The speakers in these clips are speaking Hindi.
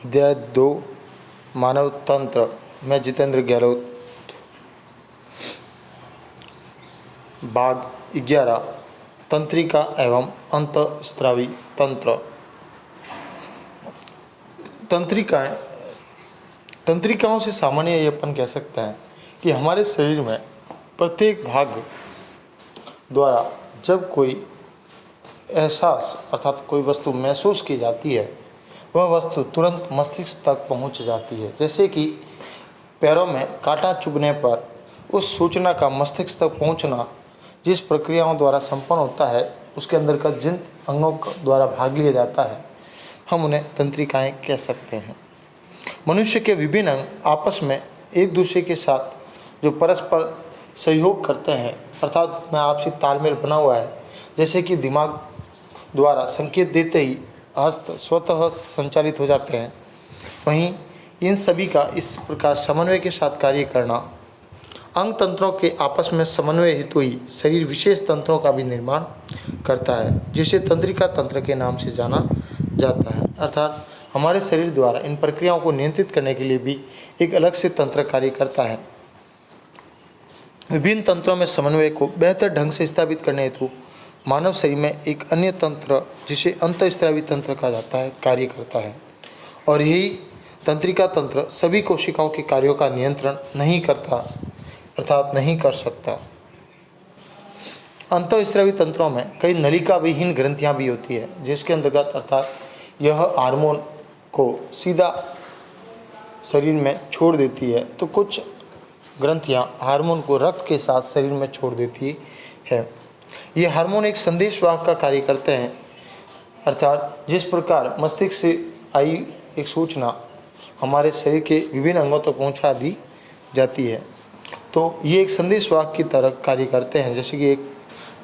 अध्याय 2 मानव तंत्र में जितेंद्र गहलोत। भाग 11 तंत्रिका एवं अंतःस्रावी तंत्र। तंत्रिकाओं से सामान्य ये अपन कह सकते हैं कि हमारे शरीर में प्रत्येक भाग द्वारा जब कोई एहसास अर्थात कोई वस्तु महसूस की जाती है वह वस्तु तुरंत मस्तिष्क तक पहुंच जाती है। जैसे कि पैरों में कांटा चुभने पर उस सूचना का मस्तिष्क तक पहुंचना जिस प्रक्रियाओं द्वारा संपन्न होता है उसके अंदर का जिन अंगों द्वारा भाग लिया जाता है हम उन्हें तंत्रिकाएं कह सकते हैं। मनुष्य के विभिन्न अंग आपस में एक दूसरे के साथ जो परस्पर सहयोग करते हैं अर्थात में आपसी तालमेल बना हुआ है। जैसे कि दिमाग द्वारा संकेत देते ही हस्त स्वतः संचालित हो जाते हैं, वहीं इन सभी का इस प्रकार समन्वय के साथ कार्य करना अंग तंत्रों के आपस में समन्वय हेतु ही शरीर विशेष तंत्रों का भी निर्माण करता है, जिसे तंत्रिका तंत्र के नाम से जाना जाता है। अर्थात हमारे शरीर द्वारा इन प्रक्रियाओं को नियंत्रित करने के लिए भी एक अलग से तंत्र कार्य करता है। विभिन्न तंत्रों में समन्वय को बेहतर ढंग से स्थापित करने हेतु मानव शरीर में एक अन्य तंत्र जिसे अंतःस्रावी तंत्र कहा जाता है कार्य करता है, और यही तंत्रिका तंत्र सभी कोशिकाओं के कार्यों का नियंत्रण नहीं करता अर्थात नहीं कर सकता। अंतःस्रावी तंत्रों में कई नलिका विहीन ग्रंथियां भी होती है, जिसके अंतर्गत अर्थात यह हार्मोन को सीधा शरीर में छोड़ देती है, तो कुछ ग्रंथियां हार्मोन को रक्त के साथ शरीर में छोड़ देती है। ये हार्मोन एक संदेशवाहक का कार्य करते हैं, अर्थात जिस प्रकार मस्तिष्क से आई एक सूचना हमारे शरीर के विभिन्न अंगों तक पहुंचा दी जाती है, तो ये एक संदेशवाहक की तरह कार्य करते हैं। जैसे कि एक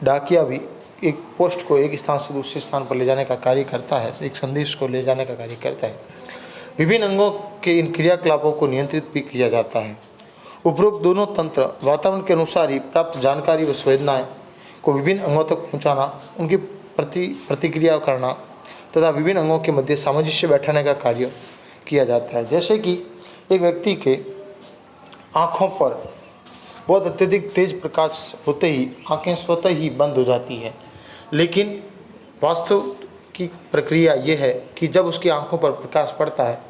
डाकिया भी एक पोस्ट को एक स्थान से दूसरे स्थान पर ले जाने का कार्य करता है, एक संदेश को ले जाने का कार्य करता है। विभिन्न अंगों के इन क्रियाकलापों को नियंत्रित भी किया जाता है। उपरोक्त दोनों तंत्र वातावरण के अनुसार ही प्राप्त जानकारी व संवेदनाएं को विभिन्न अंगों तक पहुंचाना, उनकी प्रतिक्रिया करना तथा विभिन्न अंगों के मध्य सामंजस्य बैठाने का कार्य किया जाता है। जैसे कि एक व्यक्ति के आँखों पर बहुत अत्यधिक तेज प्रकाश होते ही आँखें स्वतः ही बंद हो जाती हैं, लेकिन वास्तव की प्रक्रिया ये है कि जब उसकी आँखों पर प्रकाश पड़ता है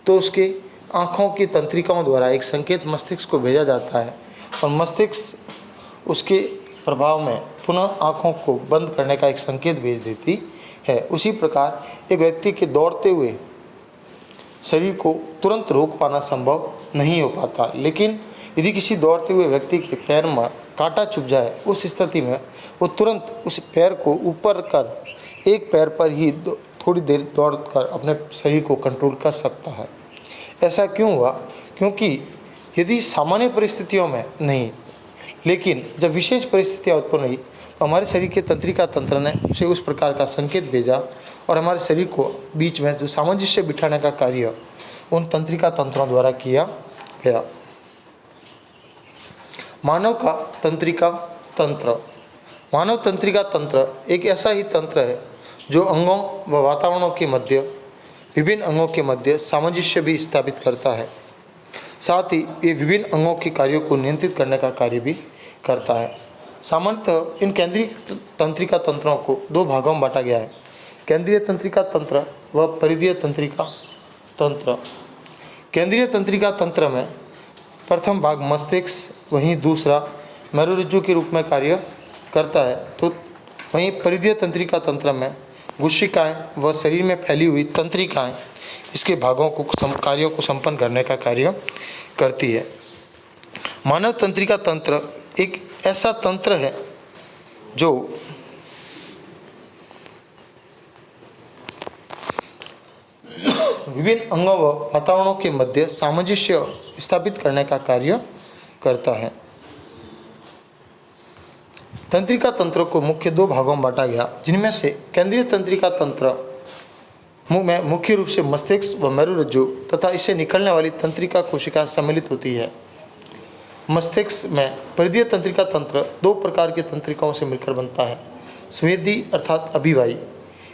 तो उसके आँखों की तंत्रिकाओं द्वारा एक संकेत मस्तिष्क को भेजा जाता है और मस्तिष्क उसके प्रभाव में पुनः आँखों को बंद करने का एक संकेत भेज देती है। उसी प्रकार एक व्यक्ति के दौड़ते हुए शरीर को तुरंत रोक पाना संभव नहीं हो पाता, लेकिन यदि किसी दौड़ते हुए व्यक्ति के पैर में कांटा चुभ जाए उस स्थिति में वो तुरंत उस पैर को ऊपर कर एक पैर पर ही थोड़ी देर दौड़कर अपने शरीर को कंट्रोल कर सकता है। ऐसा क्यों हुआ? क्योंकि यदि सामान्य परिस्थितियों में नहीं, लेकिन जब विशेष परिस्थितियाँ उत्पन्न हुई तो हमारे शरीर के तंत्रिका तंत्र ने उसे उस प्रकार का संकेत भेजा और हमारे शरीर को बीच में जो सामंजस्य बिठाने का कार्य उन तंत्रिका तंत्रों द्वारा किया गया। मानव का तंत्रिका तंत्र। मानव तंत्रिका तंत्र एक ऐसा ही तंत्र है जो अंगों व वातावरणों के मध्य विभिन्न अंगों के मध्य सामंजस्य भी स्थापित करता है। साथ ही ये विभिन्न अंगों के कार्यों को नियंत्रित करने का कार्य भी करता है। सामान्यतः इन केंद्रीय तंत्रिका तंत्रों को दो भागों में बांटा गया है, केंद्रीय तंत्रिका तंत्र व परिधीय तंत्रिका तंत्र। केंद्रीय तंत्रिका तंत्र में प्रथम भाग मस्तिष्क, वहीं दूसरा मेरुरज्जु के रूप में कार्य करता है, तो वहीं परिधीय तंत्रिका तंत्र में गुशिकाएँ व शरीर में फैली हुई तंत्रिकाएँ इसके भागों को कार्यों को संपन्न करने का कार्य करती है। मानव तंत्रिका तंत्र एक ऐसा तंत्र है जो विभिन्न अंगों व वातावरणों के मध्य सामंजस्य स्थापित करने का कार्य करता है। तंत्रिका तंत्र को मुख्य दो भागों में बांटा गया, जिनमें से केंद्रीय तंत्रिका तंत्र में मुख्य रूप से मस्तिष्क व मेरुरज्जु तथा इससे निकलने वाली तंत्रिका कोशिका सम्मिलित होती है। मस्तिष्क में परिधीय तंत्रिका तंत्र दो प्रकार के तंत्रिकाओं से मिलकर बनता है। स्वेदी अर्थात अभिवाही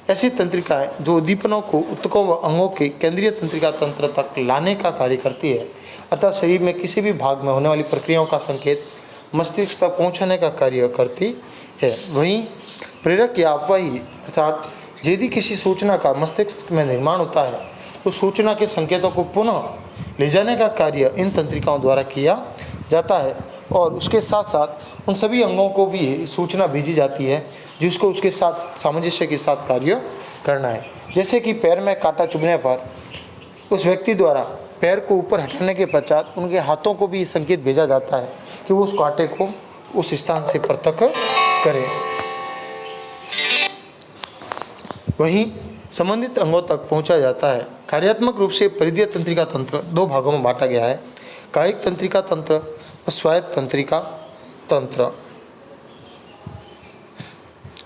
ऐसी तंत्रिकाएं जो उद्दीपनों को ऊतकों व अंगों के केंद्रीय तंत्रिका तंत्र तक लाने का कार्य करती है, अर्थात शरीर में किसी भी भाग में होने वाली प्रक्रियाओं का संकेत मस्तिष्क तक पहुंचाने का कार्य करती है। वहीं प्रेरक या अफवाही अर्थात यदि किसी सूचना का मस्तिष्क में निर्माण होता है तो सूचना के संकेतों को पुनः ले जाने का कार्य इन तंत्रिकाओं द्वारा किया जाता है और उसके साथ साथ उन सभी अंगों को भी सूचना भेजी जाती है जिसको उसके साथ सामंजस्य के साथ कार्य करना है। जैसे कि पैर में कांटा चुभने पर उस व्यक्ति द्वारा पैर को ऊपर हटाने के पश्चात उनके हाथों को भी संकेत भेजा जाता है कि वो उस कांटे को उस स्थान से पृथक करें। वहीं संबंधित अंगों तक पहुंचा जाता है। कार्यात्मक रूप से परिधीय तंत्रिका तंत्र दो भागों में बांटा गया है, कायिक तंत्रिका तंत्र और स्वायत्त तंत्रिका तंत्र।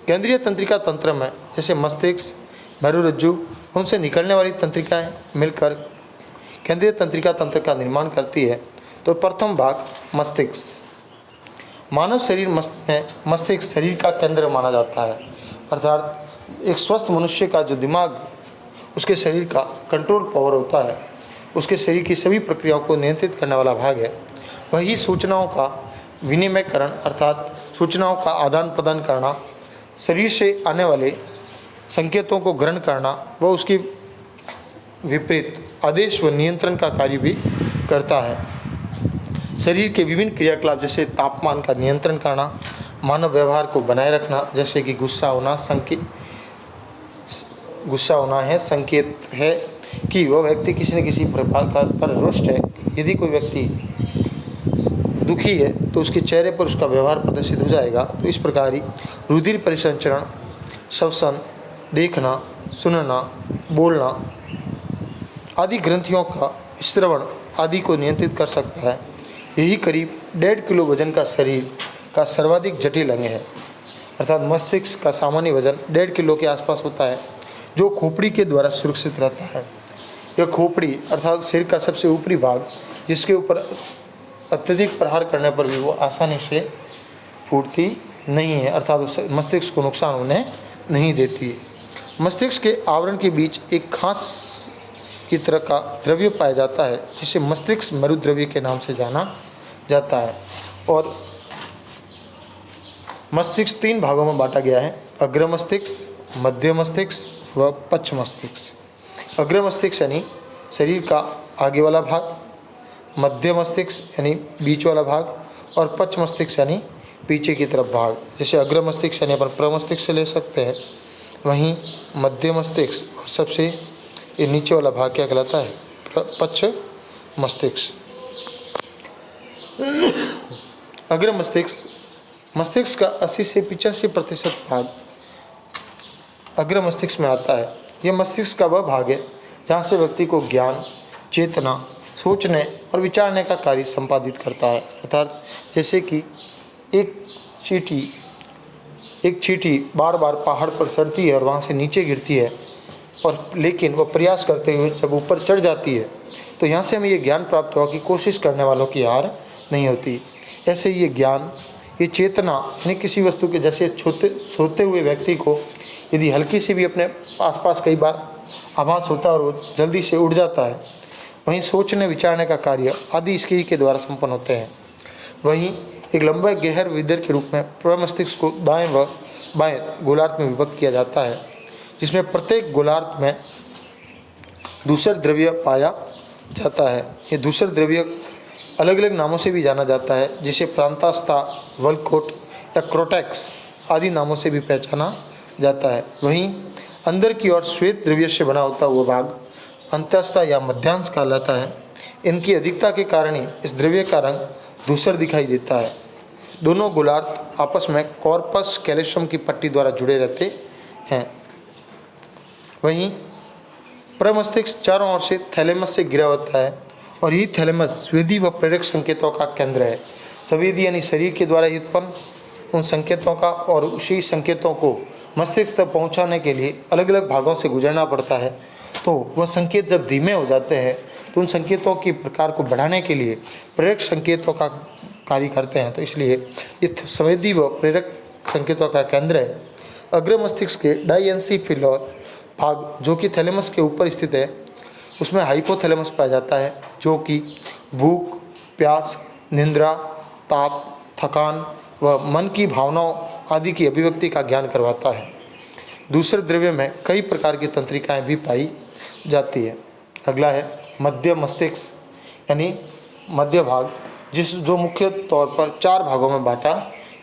केंद्रीय तंत्रिका तंत्र में जैसे मस्तिष्क, मेरुरज्जु, उनसे निकलने वाली तंत्रिकाएं मिलकर केंद्रीय तंत्रिका तंत्र का निर्माण करती है। तो प्रथम भाग मस्तिष्क। मानव शरीर में मस्तिष्क शरीर का केंद्र माना जाता है, अर्थात एक स्वस्थ मनुष्य का जो दिमाग उसके शरीर का कंट्रोल पावर होता है, उसके शरीर की सभी प्रक्रियाओं को नियंत्रित करने वाला भाग है। वही सूचनाओं का विनिमयकरण अर्थात सूचनाओं का आदान प्रदान करना, शरीर से आने वाले संकेतों को ग्रहण करना व उसके विपरीत आदेश व नियंत्रण का कार्य भी करता है। शरीर के विभिन्न क्रियाकलाप जैसे तापमान का नियंत्रण करना, मानव व्यवहार को बनाए रखना जैसे कि गुस्सा होना है संकेत है कि वह व्यक्ति किसी न किसी प्रकार पर रुष्ट है। यदि कोई व्यक्ति दुखी है तो उसके चेहरे पर उसका व्यवहार प्रदर्शित हो जाएगा। तो इस प्रकार ही रुधिर परिसंचरण, श्वसन, देखना, सुनना, बोलना आदि ग्रंथियों का श्रवण आदि को नियंत्रित कर सकता है। यही करीब 1.5 किलो वजन का शरीर का सर्वाधिक जटिल अंग है, अर्थात मस्तिष्क का सामान्य वजन 1.5 किलो के आसपास होता है, जो खोपड़ी के द्वारा सुरक्षित रहता है। यह खोपड़ी अर्थात शरीर का सबसे ऊपरी भाग, जिसके ऊपर अत्यधिक प्रहार करने पर भी वो आसानी से फूटती नहीं है, अर्थात उस मस्तिष्क को नुकसान होने नहीं देती। मस्तिष्क के आवरण के बीच एक खास की तरह का द्रव्य पाया जाता है जिसे मस्तिष्क मरुद्रव्य के नाम से जाना जाता है। और मस्तिष्क 3 भागों में बांटा गया है, अग्र मस्तिष्क, मध्य मस्तिष्क व पश्च मस्तिष्क। अग्र मस्तिष्क यानी शरीर का आगे वाला भाग, मध्य मस्तिष्क यानी बीच वाला भाग और पश्च मस्तिष्क यानी पीछे की तरफ भाग। जैसे अग्र मस्तिष्क यानी अपन प्रमस्तिष्क से ले सकते हैं, वहीं मध्य मस्तिष्क और सबसे ये नीचे वाला भाग क्या कहलाता है, पश्च मस्तिष्क। अग्र मस्तिष्क का 80 से 85% भाग अग्र मस्तिष्क में आता है। यह मस्तिष्क का वह भाग है जहाँ से व्यक्ति को ज्ञान, चेतना, सोचने और विचारने का कार्य संपादित करता है। अर्थात जैसे कि एक चींटी बार बार पहाड़ पर चढ़ती है और वहाँ से नीचे गिरती है, और लेकिन वह प्रयास करते हुए जब ऊपर चढ़ जाती है तो यहाँ से हमें ये ज्ञान प्राप्त हुआ कि कोशिश करने वालों की हार नहीं होती। ऐसे ये ज्ञान, ये चेतना यानी किसी वस्तु के जैसे सोते हुए व्यक्ति को यदि हल्की सी भी अपने आसपास कई बार आभास होता है और वो जल्दी से उड़ जाता है, वहीं सोचने विचारने का कार्य आदि इसके ही के द्वारा संपन्न होते हैं। वहीं एक लंबे गहर विदर के रूप में प्रमस्तिष्क को दाएं व बाएं गोलार्ध में विभक्त किया जाता है, जिसमें प्रत्येक गोलार्ध में दूसर द्रव्य पाया जाता है। ये दूसर द्रव्य अलग अलग नामों से भी जाना जाता है, जिसे प्रांतास्था, वल्कोट या क्रोटेक्स आदि नामों से भी पहचाना जाता है। वहीं अंदर की ओर श्वेत द्रव्य से बना होता हुआ भाग अंतस्था या मध्यांश कहलाता है। इनकी अधिकता के कारण ही इस द्रव्य का रंग धूसर दिखाई देता है। दोनों गोलार्ध आपस में कॉर्पस कैल्शियम की पट्टी द्वारा जुड़े रहते हैं। वहीं प्रमस्तिष्क चारों ओर से थैलेमस से घिरा होता है और यही थैलेमस स्वेदी व प्रेरक संकेतों का केंद्र है। संवेदी यानी शरीर के द्वारा उत्पन्न उन संकेतों का और उसी संकेतों को मस्तिष्क तक पहुंचाने के लिए अलग अलग भागों से गुजरना पड़ता है। तो वह संकेत जब धीमे हो जाते हैं तो उन संकेतों की प्रकार को बढ़ाने के लिए प्रेरक संकेतों का कार्य करते हैं। तो इसलिए ये संवेदी व प्रेरक संकेतों का केंद्र है। अग्र मस्तिष्क के डाइएंसीफिलर भाग जो कि थैलेमस के ऊपर स्थित है उसमें हाइपोथैलेमस पाया जाता है, जो कि भूख, प्यास, निद्रा, ताप, थकान व मन की भावनाओं आदि की अभिव्यक्ति का ज्ञान करवाता है। दूसरे द्रव्य में कई प्रकार की तंत्रिकाएं भी पाई जाती है। अगला है मध्य मस्तिष्क यानी मध्य भाग, जो मुख्य तौर पर 4 भागों में बांटा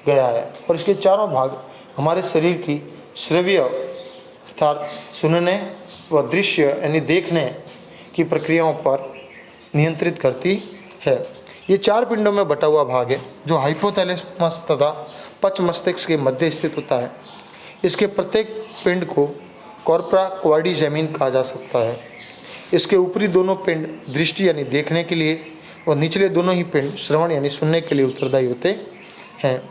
गया है और इसके चारों भाग हमारे शरीर की श्रव्य अर्थात सुनने व दृश्य यानी देखने की प्रक्रियाओं पर नियंत्रित करती है। ये 4 पिंडों में बटा हुआ भाग है जो हाइपोथैलेमस तथा पश्च मस्तिष्क के मध्य स्थित होता है। इसके प्रत्येक पिंड को कॉर्पोरा क्वाड्रिजेमिन कहा जा सकता है। इसके ऊपरी दोनों पिंड दृष्टि यानी देखने के लिए और निचले दोनों ही पिंड श्रवण यानी सुनने के लिए उत्तरदायी होते हैं।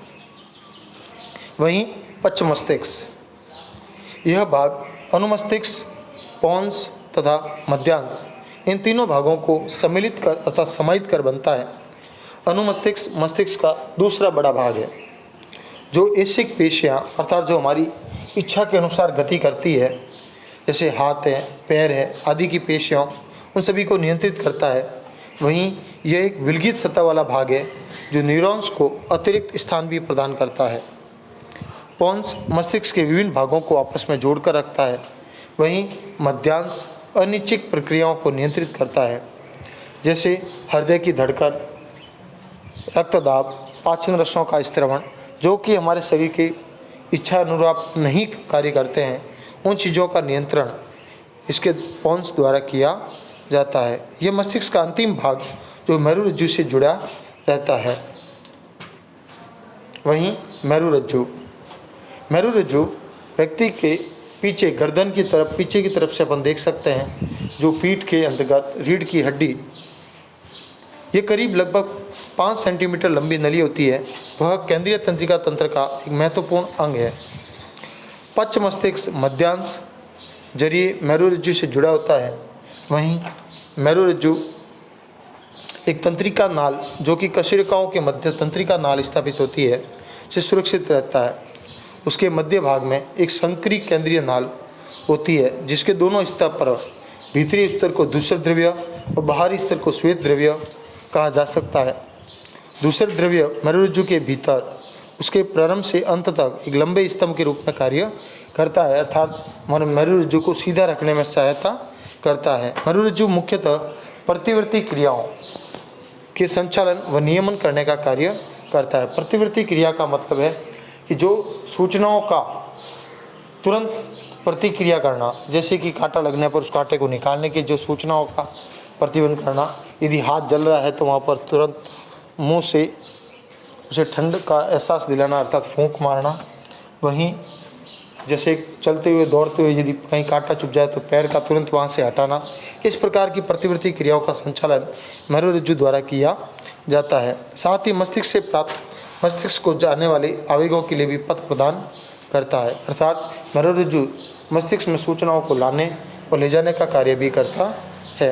वहीं पश्च मस्तिष्क यह भाग अनुमस्तिष्क, पोन्स तथा मध्यांश इन तीनों भागों को सम्मिलित कर अर्थात समाहित कर बनता है। अनुमस्तिष्क मस्तिष्क का दूसरा बड़ा भाग है जो ऐच्छिक पेशियाँ अर्थात जो हमारी इच्छा के अनुसार गति करती है, जैसे हाथ है, पैर है आदि की पेशियाँ, उन सभी को नियंत्रित करता है। वहीं यह एक विलगित सतह वाला भाग है जो न्यूरॉन्स को अतिरिक्त स्थान भी प्रदान करता है। पोन्स मस्तिष्क के विभिन्न भागों को आपस में जोड़कर रखता है। वहीं मध्यांश अनिच्छिक प्रक्रियाओं को नियंत्रित करता है, जैसे हृदय की धड़कन, रक्तदाब, पाचन रसों का स्त्रवण, जो कि हमारे शरीर के इच्छा अनुरूप नहीं कार्य करते हैं, उन चीज़ों का नियंत्रण इसके पोन्स द्वारा किया जाता है। यह मस्तिष्क का अंतिम भाग जो मेरुरज्जु से जुड़ा रहता है। वहीं मेरुरज्जु व्यक्ति के पीछे गर्दन की तरफ पीछे की तरफ से अपन देख सकते हैं, जो पीठ के अंतर्गत रीढ़ की हड्डी, ये करीब लगभग 5 सेंटीमीटर लंबी नली होती है। वह केंद्रीय तंत्रिका तंत्र का एक महत्वपूर्ण अंग है। पश्च मस्तिष्क मध्यांश जरिए मेरुरज्जु से जुड़ा होता है। वहीं मेरुरज्जु एक तंत्रिका नाल जो कि कशेरुकाओं के मध्य तंत्रिका नाल स्थापित होती है से सुरक्षित रहता है। उसके मध्य भाग में एक संकरी केंद्रीय नाल होती है जिसके दोनों स्तर पर भीतरी स्तर को दूसर द्रव्य और बाहरी स्तर को श्वेत द्रव्य कहा जा सकता है। दूसर द्रव्य मेरुरज्जु के भीतर उसके प्रारंभ से अंत तक एक लंबे स्तंभ के रूप में कार्य करता है, अर्थात मेरुरज्जु को सीधा रखने में सहायता करता है। मेरुरज्जु मुख्यतः प्रतिवर्ती क्रियाओं के संचालन व नियमन करने का कार्य करता है। प्रतिवर्ती क्रिया का मतलब है कि जो सूचनाओं का तुरंत प्रतिक्रिया करना, जैसे कि कांटा लगने पर उस कांटे को निकालने की जो सूचनाओं का प्रतिबंध करना, यदि हाथ जल रहा है तो वहाँ पर तुरंत मुंह से उसे ठंड का एहसास दिलाना अर्थात फूंक मारना। वहीं जैसे चलते हुए दौड़ते हुए यदि कहीं कांटा चुभ जाए तो पैर का तुरंत वहाँ से हटाना, इस प्रकार की प्रतिवर्ती क्रियाओं का संचालन मेरुरज्जु द्वारा किया जाता है। साथ ही मस्तिष्क से प्राप्त मस्तिष्क को जाने वाले आवेगों के लिए भी पथ प्रदान करता है, अर्थात मेरुरज्जु मस्तिष्क में सूचनाओं को लाने और ले जाने का कार्य भी करता है।